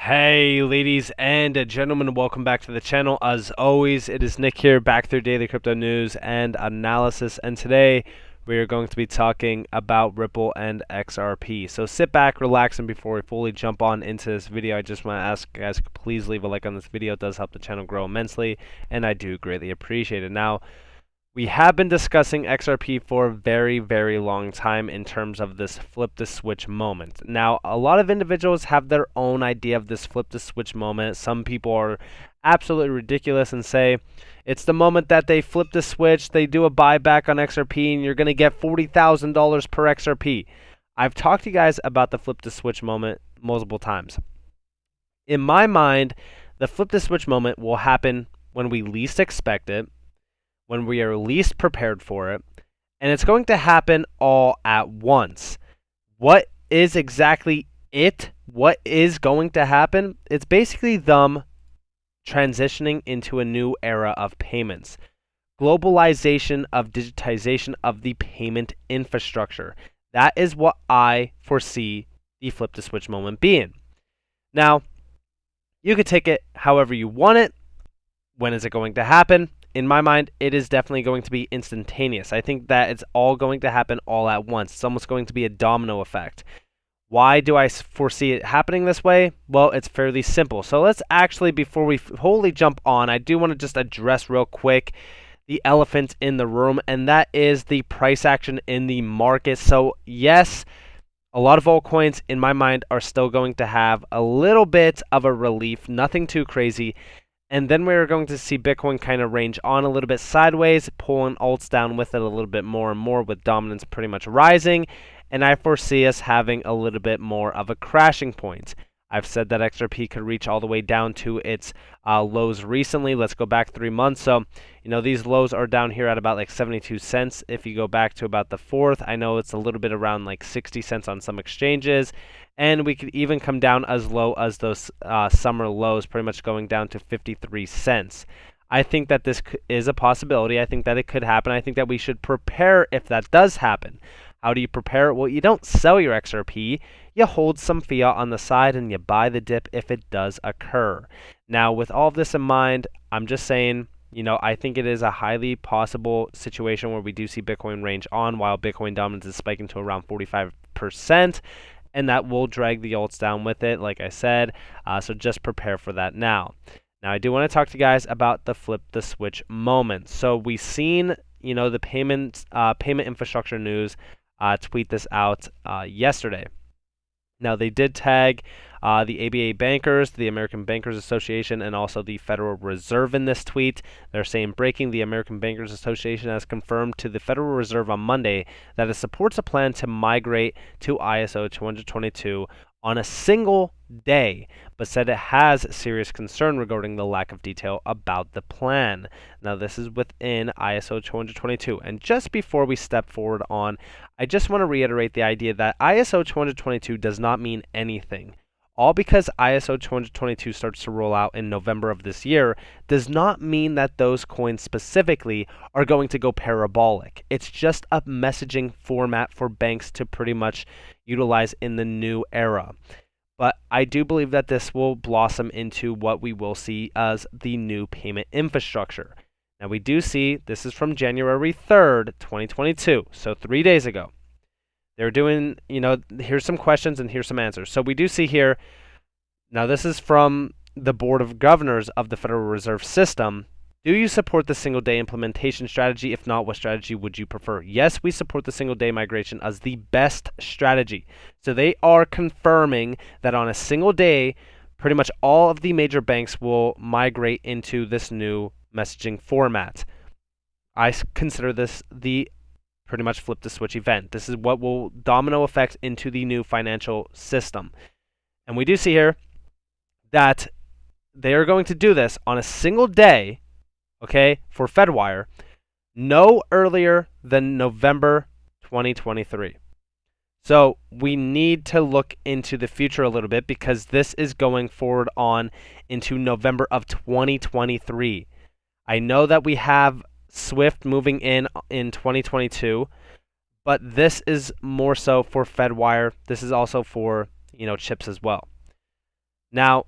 Hey ladies and gentlemen, welcome back to the channel. As always, it is Nick here, back through daily crypto news and analysis, and today we are going to be talking about Ripple and XRP. So sit back, relax, and before we fully jump on into this video, I just want to ask you guys to please leave a like on this video. It does help the channel grow immensely, and I do greatly appreciate it. Now, we have been discussing XRP for a very, very long time in terms of this flip the switch moment. Now, a lot of individuals have their own idea of this flip the switch moment. Some people are absolutely ridiculous and say it's the moment that they flip the switch, they do a buyback on XRP, and you're going to get $40,000 per XRP. I've talked to you guys about the flip the switch moment multiple times. In my mind, the flip the switch moment will happen when we least expect it, when we are least prepared for it, and it's going to happen all at once. What is exactly it? What is going to happen? It's basically them transitioning into a new era of payments. Globalization of digitization of the payment infrastructure. That is what I foresee the flip the switch moment being. Now, you could take it however you want it. When is it going to happen? In my mind, it is definitely going to be instantaneous. I think that it's all going to happen all at once. It's almost going to be a domino effect. Why do I foresee it happening this way? Well, it's fairly simple. So let's actually, before we wholly jump on, I do want to just address real quick the elephant in the room, and that is the price action in the market. So yes, a lot of altcoins, in my mind, are still going to have a little bit of a relief, nothing too crazy. And then we're going to see Bitcoin kind of range on a little bit sideways, pulling alts down with it a little bit more and more, with dominance pretty much rising. And I foresee us having a little bit more of a crashing point. I've said that XRP could reach all the way down to its lows recently. Let's go back 3 months. So, these lows are down here at about like 72 cents. If you go back to about the 4th, I know it's a little bit around like 60 cents on some exchanges. And we could even come down as low as those summer lows, pretty much going down to 53 cents. I think that this is a possibility. I think that it could happen. I think that we should prepare if that does happen. How do you prepare? Well, you don't sell your XRP. You hold some fiat on the side and you buy the dip if it does occur. Now, with all of this in mind, I'm just saying, I think it is a highly possible situation where we do see Bitcoin range on while Bitcoin dominance is spiking to around 45%. And that will drag the alts down with it, like I said. So just prepare for that now. Now, I do want to talk to you guys about the flip the switch moment. So we've seen, the payment infrastructure news tweet this out yesterday. Now, they did tag the ABA bankers, the American Bankers Association, and also the Federal Reserve in this tweet. They're saying, breaking, the American Bankers Association has confirmed to the Federal Reserve on Monday that it supports a plan to migrate to ISO 222 on a single day, but said it has serious concern regarding the lack of detail about the plan. Now, this is within ISO 222. And just before we step forward on, I just want to reiterate the idea that ISO 222 does not mean anything. All because ISO 222 starts to roll out in November of this year does not mean that those coins specifically are going to go parabolic. It's just a messaging format for banks to pretty much utilize in the new era. But I do believe that this will blossom into what we will see as the new payment infrastructure. Now, we do see, this is from January 3rd, 2022, so 3 days ago. They're doing, here's some questions and here's some answers. So we do see here, now this is from the Board of Governors of the Federal Reserve System. Do you support the single day implementation strategy? If not, what strategy would you prefer? Yes, we support the single day migration as the best strategy. So they are confirming that on a single day, pretty much all of the major banks will migrate into this new messaging format. I consider this the pretty much flip the switch event. This is what will domino effect into the new financial system. And we do see here that they are going to do this on a single day, okay, for Fedwire, no earlier than November 2023. So we need to look into the future a little bit because this is going forward on into November of 2023. I know that we have Swift moving in 2022, but this is more so for Fedwire. This is also for, chips as well. Now,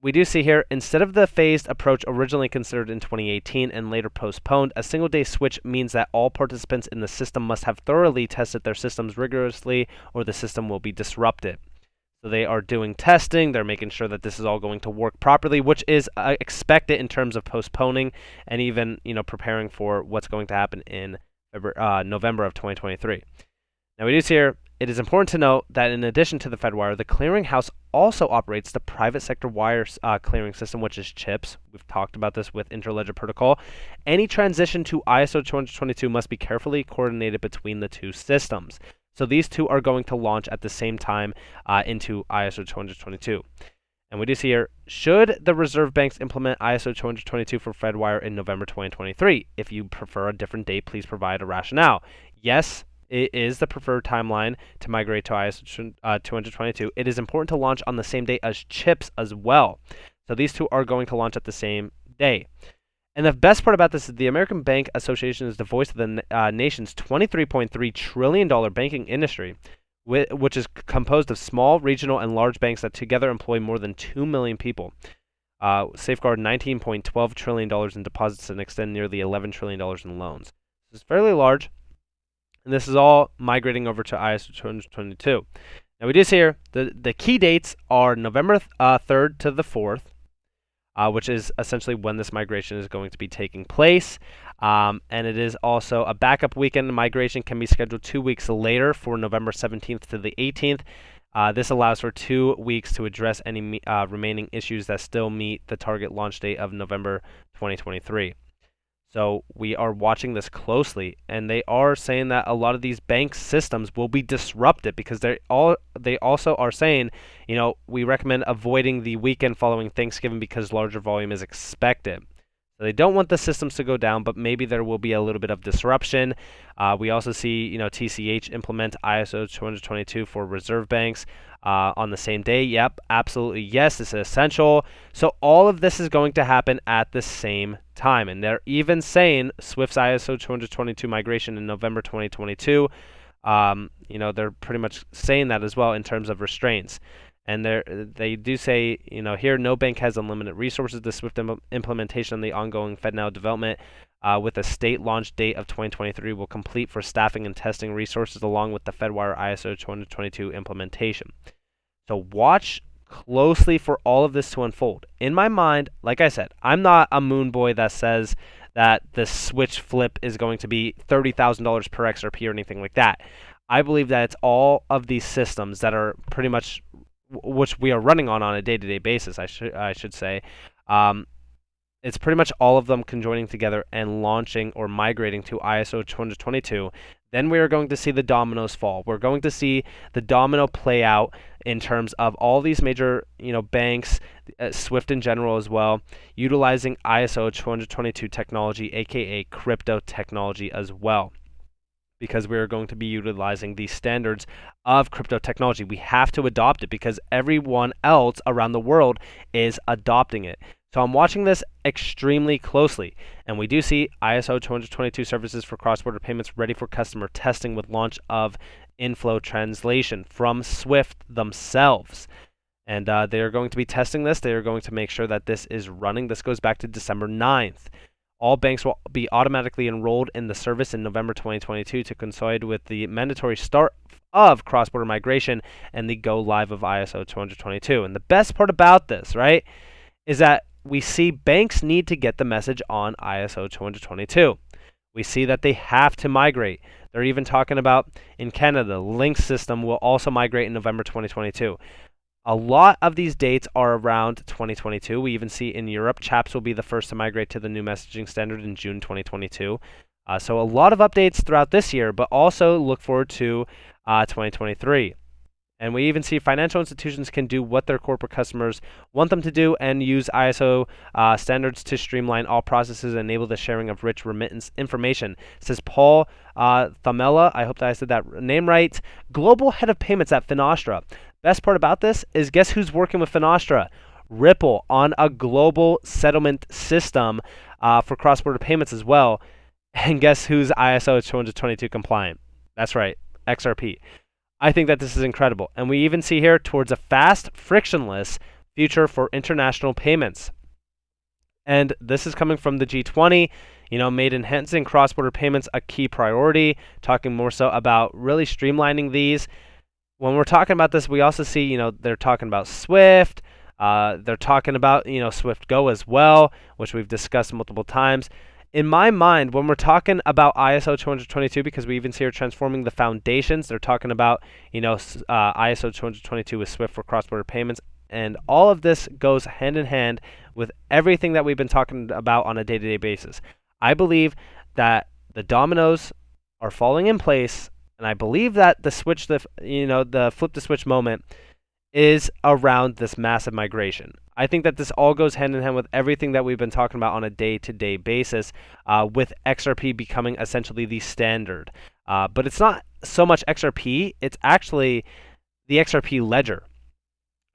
we do see here, instead of the phased approach originally considered in 2018 and later postponed, a single-day switch means that all participants in the system must have thoroughly tested their systems rigorously, or the system will be disrupted. So they are doing testing. They're making sure that this is all going to work properly, which is expected in terms of postponing and even preparing for what's going to happen in November of 2023. Now we do see here, it is important to note that in addition to the Fedwire, the clearinghouse also operates the private sector wire clearing system, which is CHIPS. We've talked about this with Interledger Protocol. Any transition to ISO 222 must be carefully coordinated between the two systems. So these two are going to launch at the same time into ISO 222. And we do see here, should the reserve banks implement ISO 222 for Fedwire in November 2023? If you prefer a different date, please provide a rationale. Yes, it is the preferred timeline to migrate to ISO 222. It is important to launch on the same day as CHIPS as well. So these two are going to launch at the same day. And the best part about this is the American Bank Association is the voice of the nation's $23.3 trillion banking industry, which is composed of small, regional, and large banks that together employ more than 2 million people, safeguard $19.12 trillion in deposits, and extend nearly $11 trillion in loans. This is fairly large. And this is all migrating over to ISO 222. Now we do see here, the key dates are November 3rd to the 4th, which is essentially when this migration is going to be taking place. And it is also a backup weekend. The migration can be scheduled 2 weeks later for November 17th to the 18th. This allows for 2 weeks to address any remaining issues that still meet the target launch date of November 2023. So we are watching this closely, and they are saying that a lot of these bank systems will be disrupted because they also are saying, we recommend avoiding the weekend following Thanksgiving because larger volume is expected. So they don't want the systems to go down, but maybe there will be a little bit of disruption. We also see, TCH implement ISO 222 for reserve banks on the same day. Yep, absolutely. Yes, this is essential. So all of this is going to happen at the same time. And they're even saying Swift's ISO 222 migration in November 2022. They're pretty much saying that as well in terms of restraints. And they do say, here, no bank has unlimited resources. The Swift implementation and the ongoing FedNow development with a state launch date of 2023 will complete for staffing and testing resources along with the Fedwire ISO 222 implementation. So watch closely for all of this to unfold. In my mind, like I said, I'm not a moonboy that says that the switch flip is going to be $30,000 per XRP or anything like that. I believe that it's all of these systems that are pretty much which we are running on a day-to-day basis, I should say. It's pretty much all of them conjoining together and launching or migrating to ISO 222. Then we are going to see the dominoes fall. We're going to see the domino play out in terms of all these major, banks, Swift in general as well, utilizing ISO 222 technology, aka crypto technology as well, because we are going to be utilizing the standards of crypto technology. We have to adopt it because everyone else around the world is adopting it. So I'm watching this extremely closely, and we do see ISO 222 services for cross-border payments ready for customer testing with launch of inflow translation from Swift themselves. And they are going to be testing this. They are going to make sure that this is running. This goes back to December 9th. All banks will be automatically enrolled in the service in November 2022 to coincide with the mandatory start of cross-border migration and the go live of ISO 222. And the best part about this, right, is that we see banks need to get the message on ISO 222. We see that they have to migrate. They're even talking about in Canada, the Links system will also migrate in November 2022. A lot of these dates are around 2022. We even see in Europe, CHAPS will be the first to migrate to the new messaging standard in June 2022. So a lot of updates throughout this year, but also look forward to 2023. And we even see financial institutions can do what their corporate customers want them to do and use ISO standards to streamline all processes and enable the sharing of rich remittance information, says Paul Thamela. I hope that I said that name right. Global head of payments at Finastra. Best part about this is guess who's working with Finastra? Ripple on a global settlement system for cross-border payments as well. And guess who's ISO 222 compliant? That's right, XRP. I think that this is incredible. And we even see here towards a fast, frictionless future for international payments. And this is coming from the G20, made enhancing cross-border payments a key priority, talking more so about really streamlining these. When we're talking about this, we also see, they're talking about Swift. They're talking about, Swift Go as well, which we've discussed multiple times. In my mind, when we're talking about ISO 222, because we even see her transforming the foundations, they're talking about, ISO 222 with Swift for cross-border payments. And all of this goes hand in hand with everything that we've been talking about on a day-to-day basis. I believe that the dominoes are falling in place, and I believe that the flip the switch moment is around this massive migration. I think that this all goes hand in hand with everything that we've been talking about on a day-to-day basis, with XRP becoming essentially the standard. But it's not so much XRP, it's actually the XRP ledger,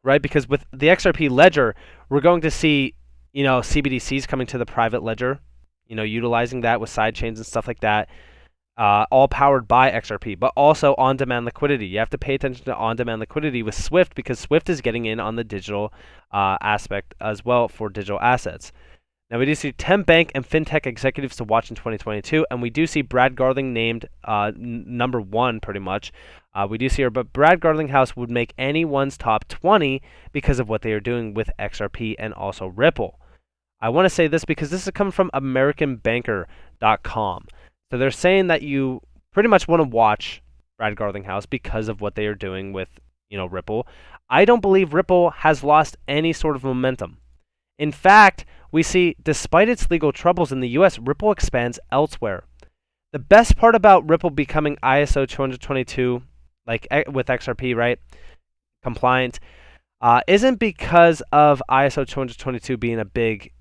right? Because with the XRP ledger, we're going to see, CBDCs coming to the private ledger, utilizing that with side chains and stuff like that. All powered by XRP, but also on-demand liquidity. You have to pay attention to on-demand liquidity with Swift, because Swift is getting in on the digital aspect as well for digital assets. Now, we do see 10 bank and fintech executives to watch in 2022, and we do see Brad Garling named number one pretty much. We do see her, but Brad Garlinghouse would make anyone's top 20 because of what they are doing with XRP and also Ripple. I want to say this because this is coming from AmericanBanker.com. So they're saying that you pretty much want to watch Brad Garlinghouse because of what they are doing with, Ripple. I don't believe Ripple has lost any sort of momentum. In fact, we see, despite its legal troubles in the US, Ripple expands elsewhere. The best part about Ripple becoming ISO 222, like with XRP, right, compliant, isn't because of ISO 222 being a big,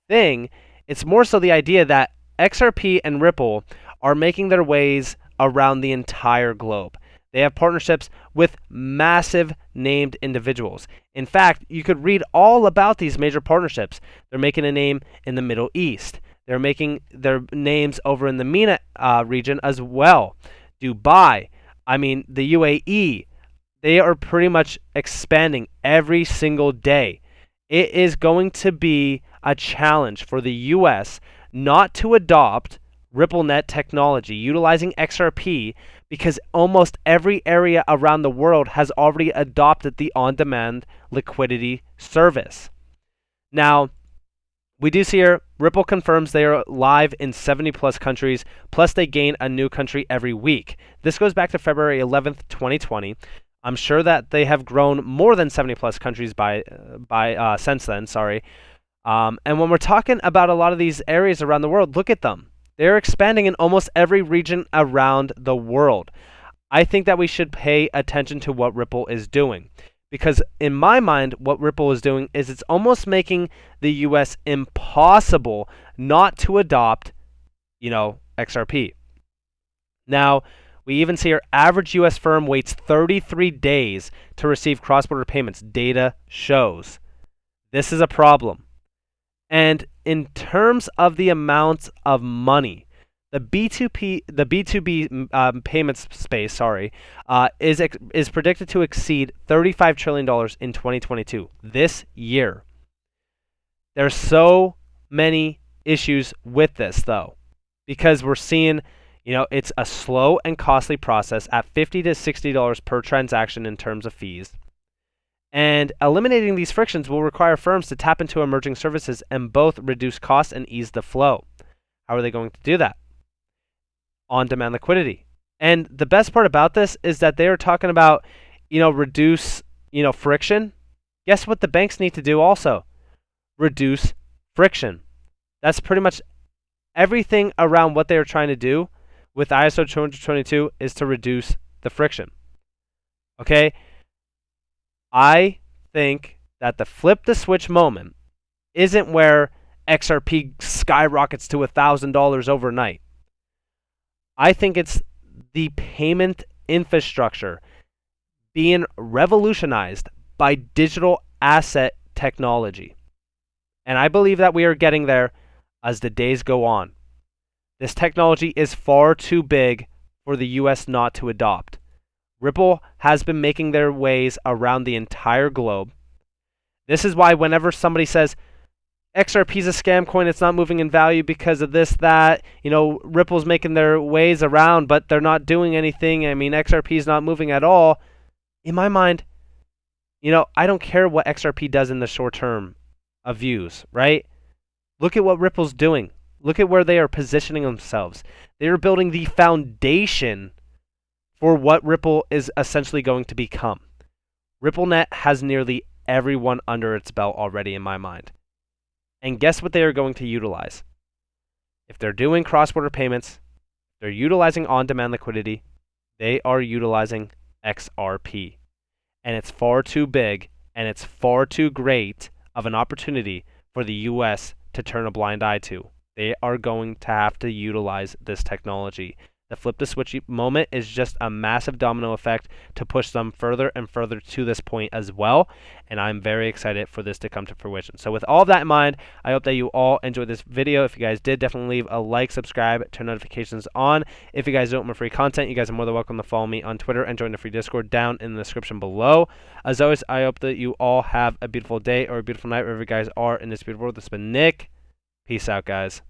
thing. It's more so the idea that XRP and Ripple are making their ways around the entire globe. They have partnerships with massive named individuals. In fact, you could read all about these major partnerships. They're making a name in the Middle East. They're making their names over in the MENA region as well. Dubai, the UAE. They are pretty much expanding every single day. It is going to be a challenge for the US not to adopt RippleNet technology utilizing XRP, because almost every area around the world has already adopted the on-demand liquidity service. Now, we do see here, Ripple confirms they are live in 70 plus countries, plus they gain a new country every week. This goes back to February 11th, 2020. I'm sure that they have grown more than 70 plus countries since then, and when we're talking about a lot of these areas around the world, look at them. They're expanding in almost every region around the world. I think that we should pay attention to what Ripple is doing, because in my mind, what Ripple is doing is it's almost making the US impossible not to adopt, XRP. Now, we even see our average US firm waits 33 days to receive cross-border payments. Data shows. This is a problem. And in terms of the amount of money, the B2B payments space, is predicted to exceed $35 trillion in 2022, this year. There's so many issues with this, though, because we're seeing, it's a slow and costly process at $50 to $60 per transaction in terms of fees. And eliminating these frictions will require firms to tap into emerging services and both reduce costs and ease the flow. How are they going to do that? On-demand liquidity. And the best part about this is that they are talking about, reduce, friction. Guess what the banks need to do also? Reduce friction. That's pretty much everything around what they are trying to do with ISO 222 is to reduce the friction. Okay? I think that the flip the switch moment isn't where XRP skyrockets to $1,000 overnight. I think it's the payment infrastructure being revolutionized by digital asset technology. And I believe that we are getting there as the days go on. This technology is far too big for the US not to adopt. Ripple has been making their ways around the entire globe. This is why whenever somebody says XRP is a scam coin, it's not moving in value because of this, that, Ripple's making their ways around, but they're not doing anything. I mean, XRP is not moving at all. In my mind, I don't care what XRP does in the short term of views, right? Look at what Ripple's doing. Look at where they are positioning themselves. They are building the foundation for what Ripple is essentially going to become. RippleNet has nearly everyone under its belt already, in my mind. And guess what they are going to utilize? If they're doing cross-border payments, they're utilizing on-demand liquidity, they are utilizing XRP. And it's far too big and it's far too great of an opportunity for the US to turn a blind eye to. They are going to have to utilize this technology. The flip the switch moment is just a massive domino effect to push them further and further to this point as well. And I'm very excited for this to come to fruition. So with all of that in mind, I hope that you all enjoyed this video. If you guys did, definitely leave a like, subscribe, turn notifications on. If you guys don't want more free content, you guys are more than welcome to follow me on Twitter and join the free Discord down in the description below. As always, I hope that you all have a beautiful day or a beautiful night wherever you guys are in this beautiful world. This has been Nick. Peace out, guys.